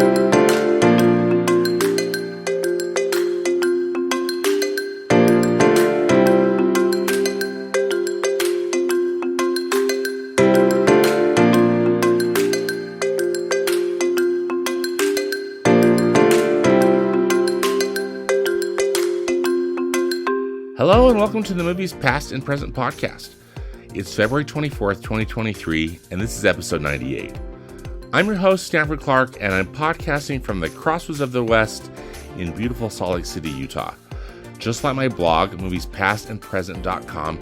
Hello and welcome to the Movies Past and Present podcast. It's February 24th, 2023, and this is episode 98. I'm your host, Stanford Clark, and I'm podcasting from the crossroads of the West in beautiful Salt Lake City, Utah. Just like my blog, moviespastandpresent.com,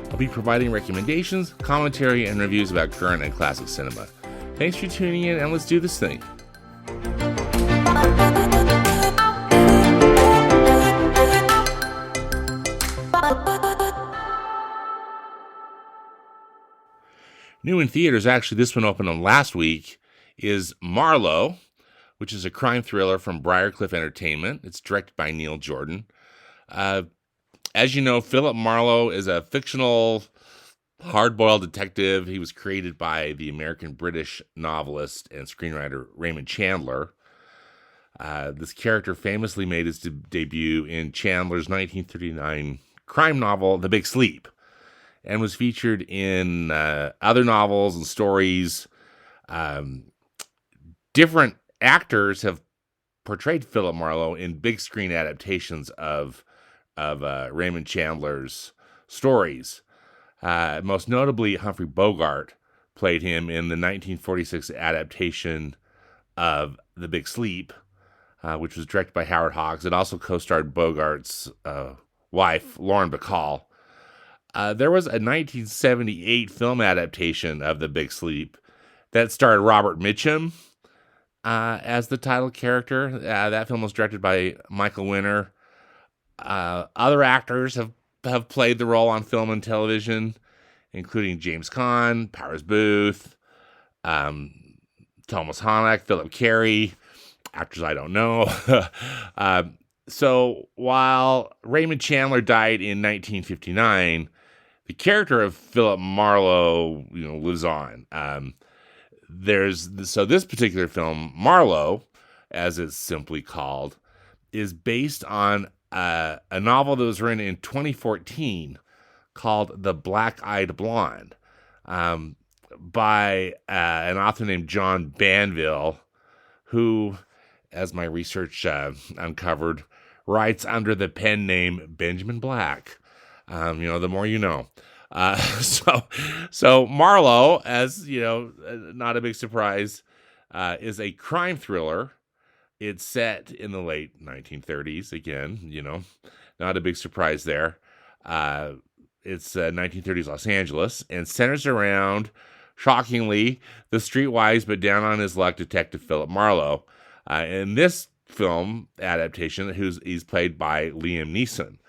I'll be providing recommendations, commentary, and reviews about current and classic cinema. Thanks for tuning in, and let's do this thing. New in theaters, actually this one opened on last week, is MARLOWE, which is a crime thriller from Briarcliff Entertainment. It's directed by Neil Jordan. As you know, Philip Marlowe is a fictional, hard-boiled detective. He was created by the American-British novelist and screenwriter Raymond Chandler. This character famously made his debut in Chandler's 1939 crime novel, The Big Sleep, and was featured in other novels and stories. Different actors have portrayed Philip Marlowe in big screen adaptations of Raymond Chandler's stories. Most notably, Humphrey Bogart played him in the 1946 adaptation of The Big Sleep, which was directed by Howard Hawks. It also co-starred Bogart's wife, Lauren Bacall. There was a 1978 film adaptation of The Big Sleep that starred Robert Mitchum as the title character. That film was directed by Michael Winner. Other actors have played the role on film and television, including James Caan, Powers Booth, Thomas Honeck, Philip Carey, actors I don't know. So while Raymond Chandler died in 1959, the character of Philip Marlowe, lives on. So this particular film, MARLOWE, as it's simply called, is based on a novel that was written in 2014 called The Black-Eyed Blonde, by an author named John Banville, who, as my research uncovered, writes under the pen name Benjamin Black. The more you know. So MARLOWE, as not a big surprise, is a crime thriller. It's set in the late 1930s. Again, not a big surprise there. It's 1930s Los Angeles and centers around, shockingly, the streetwise but down on his luck detective Philip Marlowe. In this film adaptation, he's played by Liam Neeson.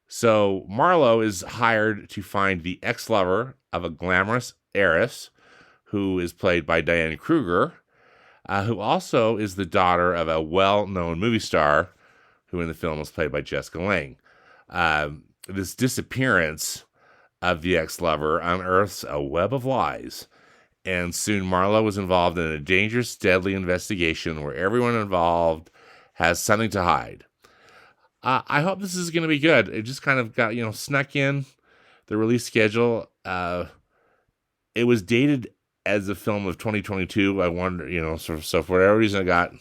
So Marlowe is hired to find the ex-lover of a glamorous heiress, who is played by Diane Kruger, who also is the daughter of a well-known movie star, who in the film was played by Jessica Lange. This disappearance of the ex-lover unearths a web of lies, and soon Marlowe was involved in a dangerous, deadly investigation where everyone involved has something to hide. I hope this is going to be good. It just kind of got, snuck in the release schedule. It was dated as a film of 2022. I wonder, so for whatever reason it got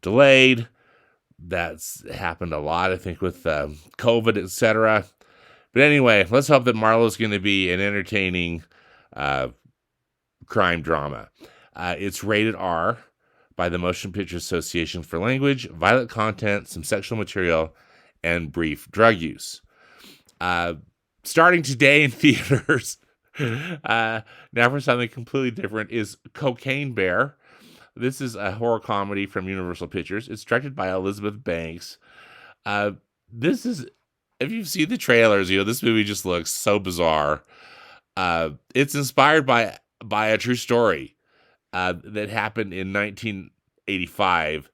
delayed. That's happened a lot, I think, with COVID, etc. But anyway, let's hope that Marlowe's going to be an entertaining crime drama. It's rated R by the Motion Picture Association for language, violent content, some sexual material, and brief drug use. Starting today in theaters, now for something completely different, is Cocaine Bear. This is a horror comedy from Universal Pictures. It's directed by Elizabeth Banks. This is, if you've seen the trailers, this movie just looks so bizarre. It's inspired by a true story that happened in 1985.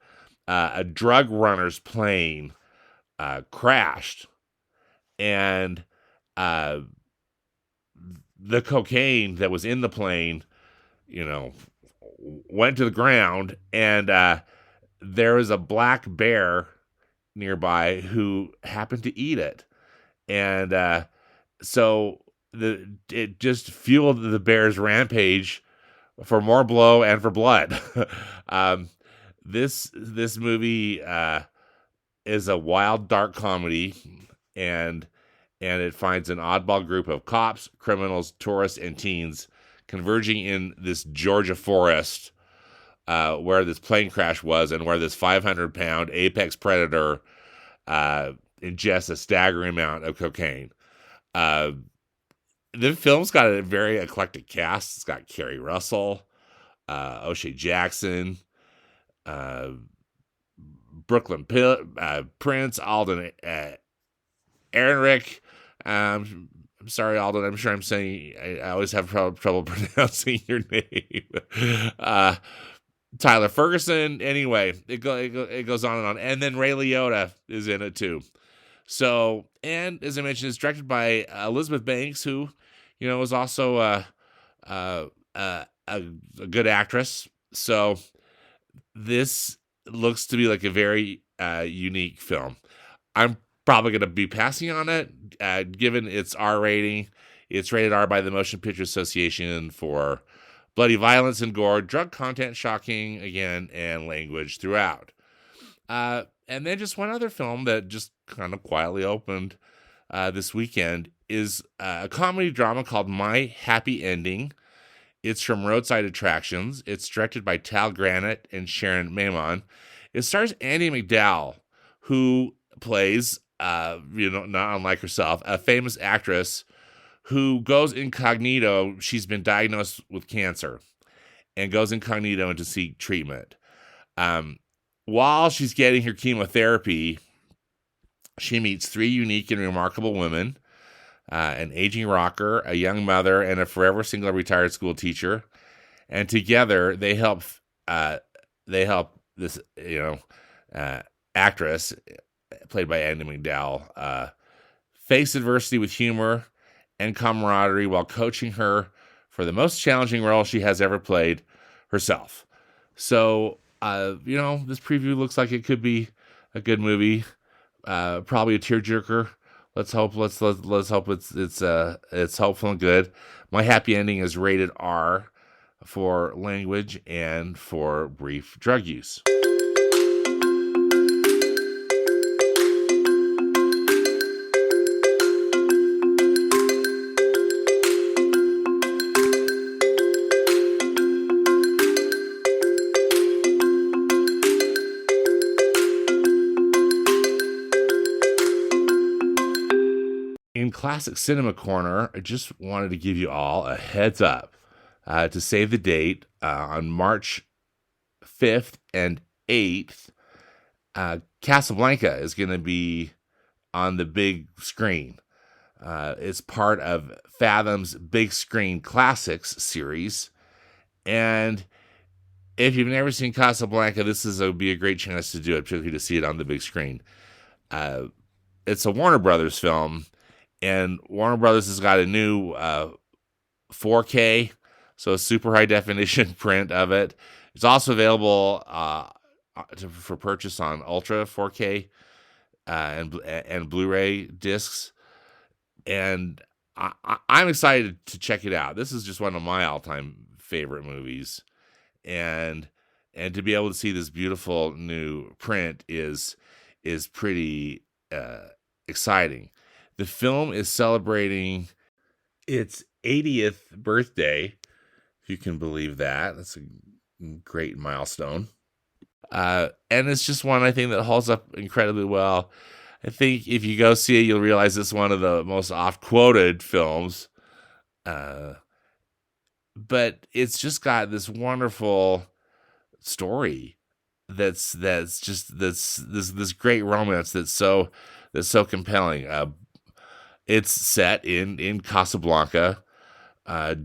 A drug runner's plane crashed, and the cocaine that was in the plane, went to the ground, and there was a black bear nearby who happened to eat it. And so it just fueled the bear's rampage for more blow and for blood. This movie is a wild, dark comedy, and it finds an oddball group of cops, criminals, tourists, and teens converging in this Georgia forest where this plane crash was, and where this 500-pound apex predator ingests a staggering amount of cocaine. The film's got a very eclectic cast. It's got Kerry Russell, O'Shea Jackson, Brooklyn Prince, Alden Ehrenreich. I'm sorry, Alden. I'm sure I'm saying I always have trouble pronouncing your name. Tyler Ferguson. Anyway, it goes on and on. And then Ray Liotta is in it too. So, and as I mentioned, it's directed by Elizabeth Banks, who, is also a good actress. So this looks to be like a very unique film. I'm probably going to be passing on it, given its R rating. It's rated R by the Motion Picture Association for bloody violence and gore, drug content, shocking, again, and language throughout. And then just one other film that just kind of quietly opened this weekend is a comedy drama called My Happy Ending. It's from Roadside Attractions. It's directed by Tal Granite and Sharon Maimon. It stars Andie MacDowell, who plays, not unlike herself, a famous actress who goes incognito. She's been diagnosed with cancer and goes incognito to seek treatment. While she's getting her chemotherapy, she meets three unique and remarkable women, an aging rocker, a young mother, and a forever single retired school teacher. And together they help this, actress played by Andie MacDowell, face adversity with humor and camaraderie while coaching her for the most challenging role she has ever played herself. So, this preview looks like it could be a good movie, probably a tearjerker. Let's hope it's hopeful and good. My Happy Ending is rated R for language and for brief drug use. In Classic Cinema Corner, I just wanted to give you all a heads up to save the date on March 5th and 8th. Casablanca is going to be on the big screen. It's part of Fathom's Big Screen Classics series. And if you've never seen Casablanca, this would be a great chance to do it, particularly to see it on the big screen. It's a Warner Brothers film. And Warner Brothers has got a new 4K, so a super high definition print of it. It's also available for purchase on Ultra 4K and Blu-ray discs. And I'm excited to check it out. This is just one of my all-time favorite movies, and to be able to see this beautiful new print is pretty exciting. The film is celebrating its 80th birthday, if you can believe that. That's a great milestone. And it's just one, I think, that holds up incredibly well. I think if you go see it, you'll realize it's one of the most oft-quoted films. But it's just got this wonderful story that's this great romance that's so compelling. It's set in Casablanca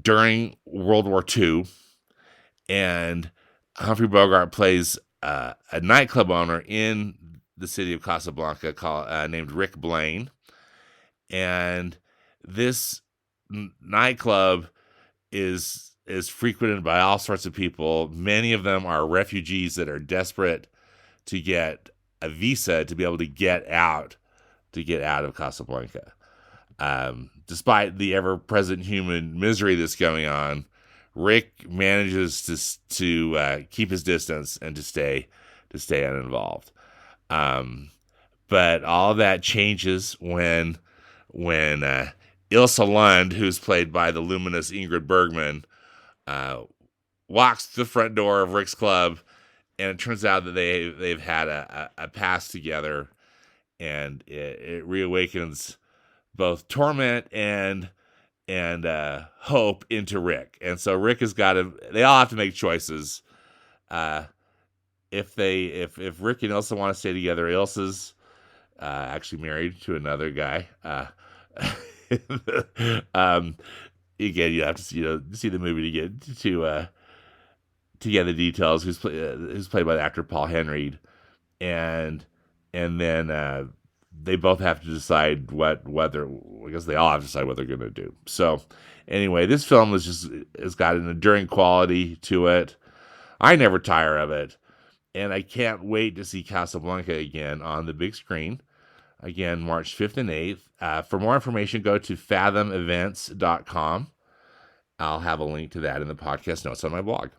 during World War II, and Humphrey Bogart plays a nightclub owner in the city of Casablanca named Rick Blaine, and this nightclub is is frequented by all sorts of people. Many of them are refugees that are desperate to get a visa to be able to get out of Casablanca. Despite the ever-present human misery that's going on, Rick manages to keep his distance and to stay uninvolved. But all that changes when Ilsa Lund, who's played by the luminous Ingrid Bergman, walks to the front door of Rick's club, and it turns out that they've had a past together, and it reawakens both torment and hope into Rick. And so Rick has got to. They all have to make choices. If Rick and Ilsa want to stay together, Ilsa's actually married to another guy. Again, you have to see the movie to get the details. Who's played by the actor Paul Henreid, and then they both have to decide whether I guess they all have to decide what they're going to do. So anyway, this film has got an enduring quality to it. I never tire of it, and I can't wait to see Casablanca again on the big screen. Again, March 5th and 8th. For more information, go to fathomevents.com. I'll have a link to that in the podcast notes on my blog.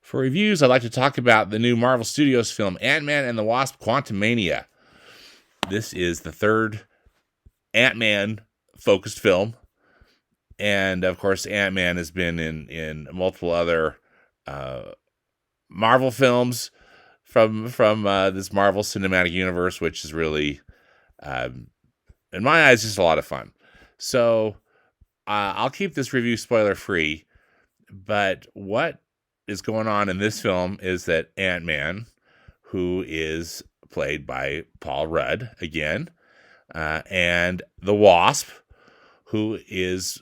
For reviews, I'd like to talk about the new Marvel Studios film, Ant-Man and the Wasp: QUANTUMANIA. This is the third Ant-Man focused film. And, of course, Ant-Man has been in multiple other Marvel films from this Marvel Cinematic Universe, which is really, in my eyes, just a lot of fun. So I'll keep this review spoiler-free, but what is going on in this film is that Ant-Man, who is played by Paul Rudd again, and the Wasp, who is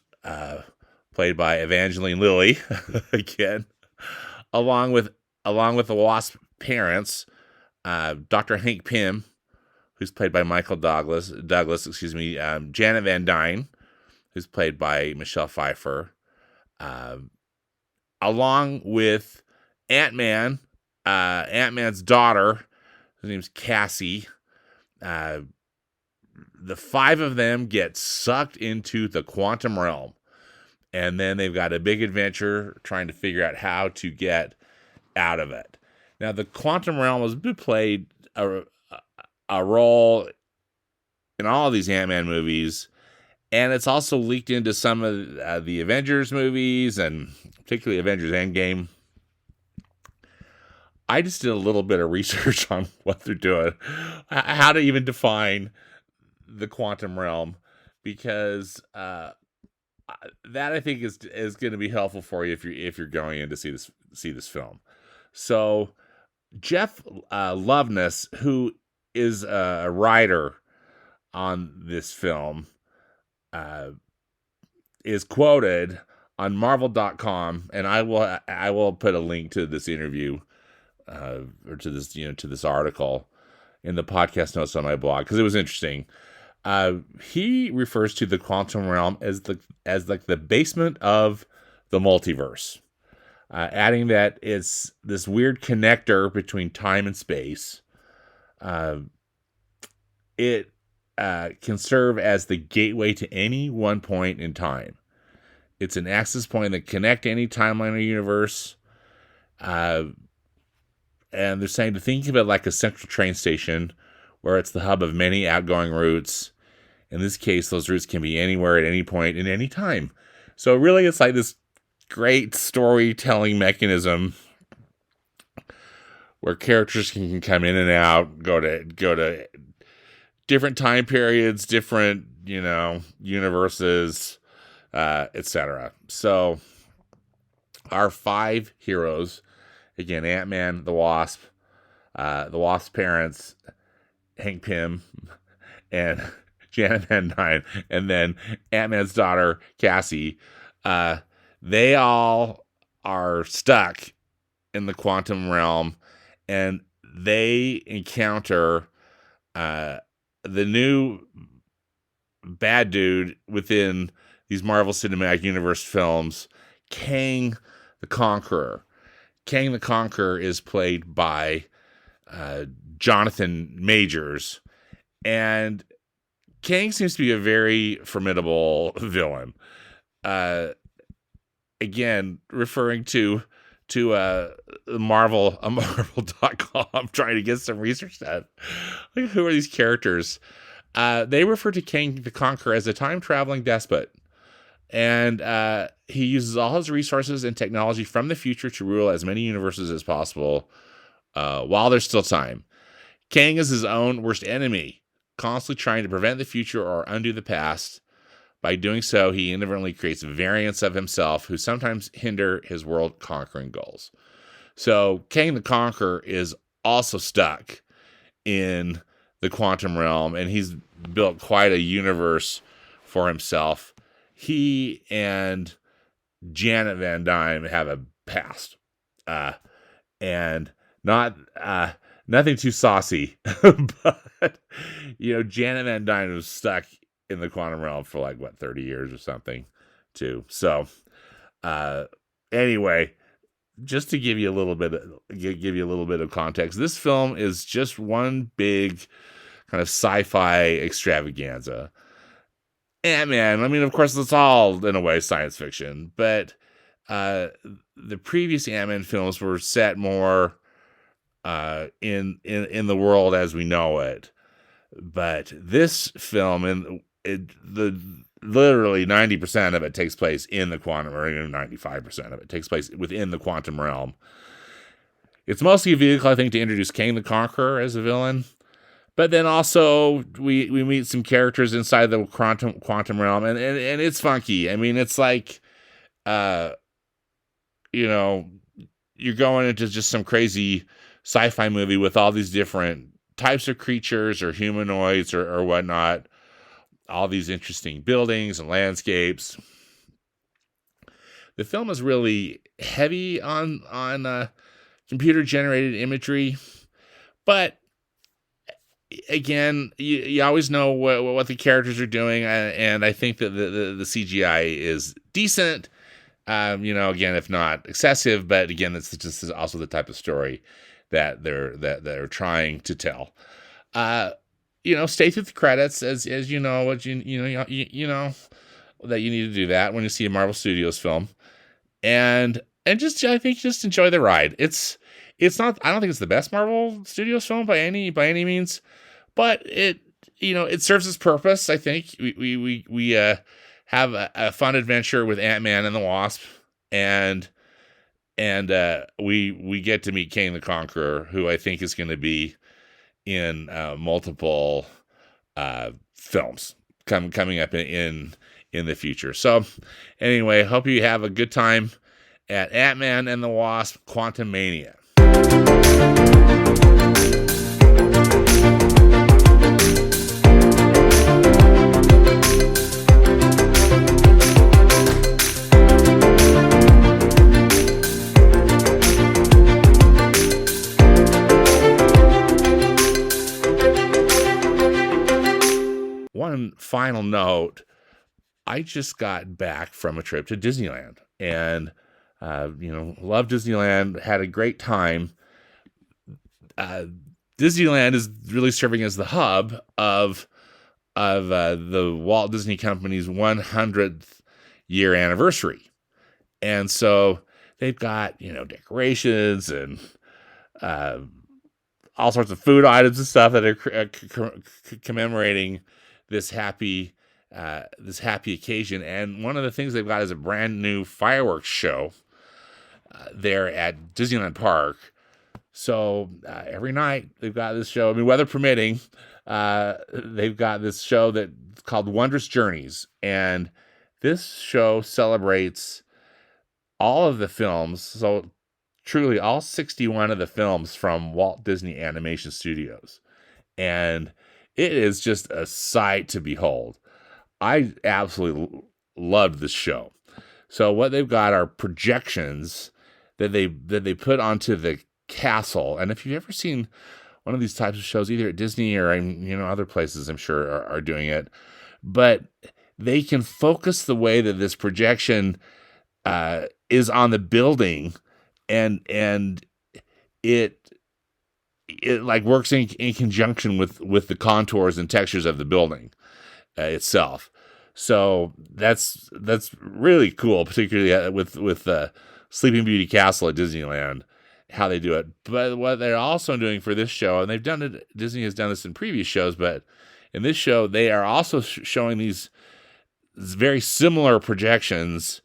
played by Evangeline Lilly again, along with the Wasp parents, Dr. Hank Pym, who's played by Michael Douglas, Janet Van Dyne, who's played by Michelle Pfeiffer, along with Ant-Man, Ant-Man's daughter, her name's Cassie. The five of them get sucked into the quantum realm, and then they've got a big adventure trying to figure out how to get out of it. Now, the quantum realm has played a role in all of these Ant-Man movies, and it's also leaked into some of the Avengers movies, and particularly Avengers Endgame. I just did a little bit of research on what they're doing, how to even define the quantum realm, because that I think is going to be helpful for you if you're going in to see this film. So Jeff Loveness, who is a writer on this film, is quoted on Marvel.com, and I will put a link to this interview or to this article in the podcast notes on my blog, because it was interesting. He refers to the quantum realm as the basement of the multiverse, adding that it's this weird connector between time and space. It can serve as the gateway to any one point in time. It's an access point that connects any timeline or universe. And they're saying to think of it like a central train station where it's the hub of many outgoing routes. In this case, those routes can be anywhere at any point in any time. So really, it's like this great storytelling mechanism where characters can come in and out, go to different time periods, different, universes, etc. So our five heroes, again, Ant-Man, the Wasp parents, Hank Pym, and Janet Van Dyne, and then Ant-Man's daughter, Cassie, they all are stuck in the quantum realm, and they encounter the new bad dude within these Marvel Cinematic Universe films, Kang the Conqueror. Kang the Conqueror is played by Jonathan Majors, and Kang seems to be a very formidable villain. Again, referring to Marvel.com, trying to get some research done. Like, who are these characters? They refer to Kang the Conqueror as a time-traveling despot. And he uses all his resources and technology from the future to rule as many universes as possible while there's still time. Kang is his own worst enemy, constantly trying to prevent the future or undo the past. By doing so, he inadvertently creates variants of himself who sometimes hinder his world-conquering goals. So Kang the Conqueror is also stuck in the quantum realm, and he's built quite a universe for himself. He and Janet Van Dyne have a past, and nothing too saucy, but Janet Van Dyne was stuck in the quantum realm for 30 years or something too. So anyway, just to give you a little bit of context, this film is just one big kind of sci-fi extravaganza. Ant-Man, I mean, of course, it's all in a way science fiction, but the previous Ant-Man films were set more in the world as we know it. But this film, literally 90% of it takes place in the quantum, or 95% of it takes place within the quantum realm. It's mostly a vehicle, I think, to introduce Kang the Conqueror as a villain. But then also we meet some characters inside the quantum realm, and it's funky. I mean, it's like, you're going into just some crazy sci-fi movie with all these different types of creatures or humanoids or whatnot. All these interesting buildings and landscapes. The film is really heavy on computer-generated imagery, but again, you always know what the characters are doing, and I think that the CGI is decent. Again, if not excessive, but again, it's just also the type of story that they're trying to tell. Stay through the credits as you know what you know that you need to do that when you see a Marvel Studios film, and just I think just enjoy the ride. It's not, I don't think it's the best Marvel Studios film by any means, but it serves its purpose. I think we have a fun adventure with Ant-Man and the Wasp, and we get to meet Kang the Conqueror, who I think is going to be in multiple films coming up in the future. So anyway, hope you have a good time at Ant-Man and the Wasp: Quantumania. One final note, I just got back from a trip to Disneyland, and love Disneyland, had a great time. Disneyland is really serving as the hub of the Walt Disney Company's 100th year anniversary. And so they've got, decorations and all sorts of food items and stuff that are commemorating this happy occasion. And one of the things they've got is a brand new fireworks show there at Disneyland Park. So every night they've got this show. I mean, weather permitting, they've got this show that's called Wondrous Journeys, and this show celebrates all of the films. So truly, all 61 of the films from Walt Disney Animation Studios, and It is just a sight to behold. I absolutely loved this show. So what they've got are projections that they put onto the castle. And if you've ever seen one of these types of shows, either at Disney or other places, I'm sure are doing it, but they can focus the way that this projection is on the building, and it like works in conjunction with the contours and textures of the building itself. So that's really cool, particularly with Sleeping Beauty Castle at Disneyland, how they do it. But what they're also doing for this show, and Disney has done this in previous shows, but in this show, they are also showing these very similar projections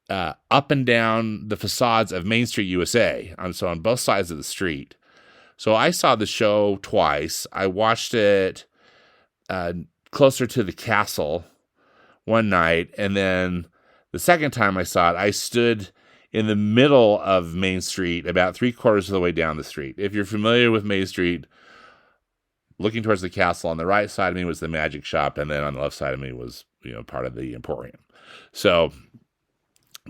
up and down the facades of Main Street, USA. So on both sides of the street. So I saw the show twice. I watched it closer to the castle one night, and then the second time I saw it, I stood in the middle of Main Street, about 3/4 of the way down the street. If you're familiar with Main Street, looking towards the castle, on the right side of me was the magic shop, and then on the left side of me was part of the Emporium. So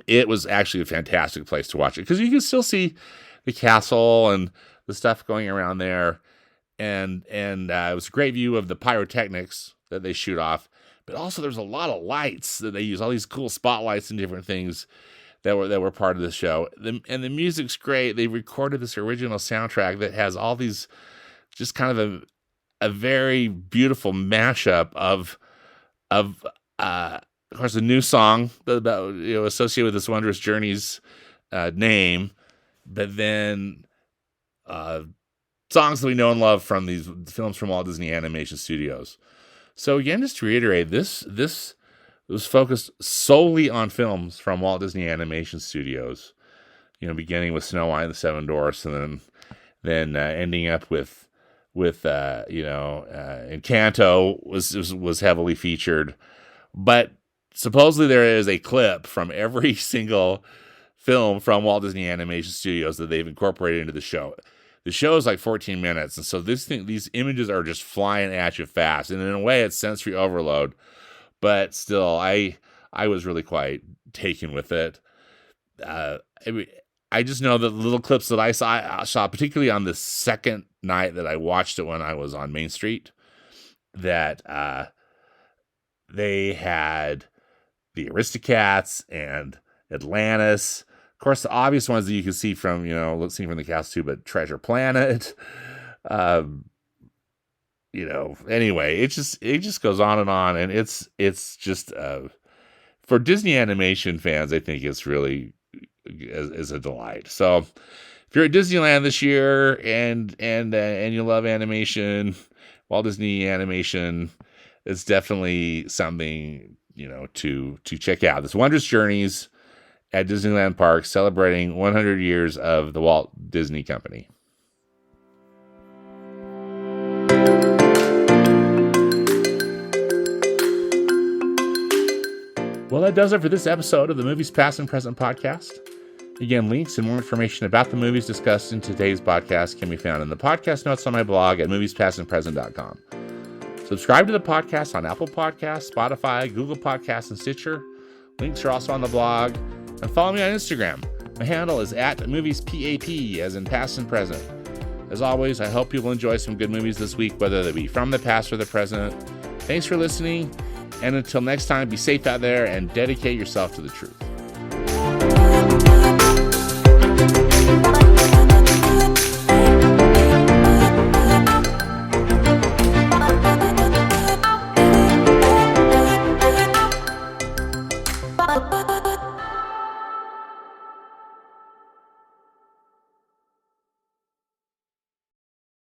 it was actually a fantastic place to watch it, because you can still see the castle and the stuff going around there, and it was a great view of the pyrotechnics that they shoot off. But also there's a lot of lights that they use, all these cool spotlights and different things that were part of the show. And the music's great. They recorded this original soundtrack that has all these, just kind of a very beautiful mashup of course, a new song about, associated with this Wondrous Journeys name, but then songs that we know and love from these films from Walt Disney Animation Studios. So again, just to reiterate, this was focused solely on films from Walt Disney Animation Studios, beginning with Snow White and the Seven Dwarfs, and then ending up with Encanto was heavily featured. But supposedly there is a clip from every single film from Walt Disney Animation Studios that they've incorporated into the show. The show is like 14 minutes, and so these images are just flying at you fast, and in a way, it's sensory overload. But still, I was really quite taken with it. I just know that the little clips that I saw, particularly on the second night that I watched it when I was on Main Street, that they had the Aristocats and Atlantis. Of course, the obvious ones that you can see from, seen from the cast too, but Treasure Planet. Anyway, it just goes on, and it's just for Disney animation fans, I think it's really is a delight. So if you're at Disneyland this year and you love animation, Walt Disney Animation, it's definitely something to check out. This Wondrous Journeys at Disneyland Park, celebrating 100 years of the Walt Disney Company. Well, that does it for this episode of the Movies Past and Present podcast. Again, links and more information about the movies discussed in today's podcast can be found in the podcast notes on my blog at moviespastandpresent.com. Subscribe to the podcast on Apple Podcasts, Spotify, Google Podcasts, and Stitcher. Links are also on the blog. And follow me on Instagram. My handle is @moviespap, as in past and present. As always, I hope you will enjoy some good movies this week, whether they be from the past or the present. Thanks for listening, and until next time, be safe out there and dedicate yourself to the truth.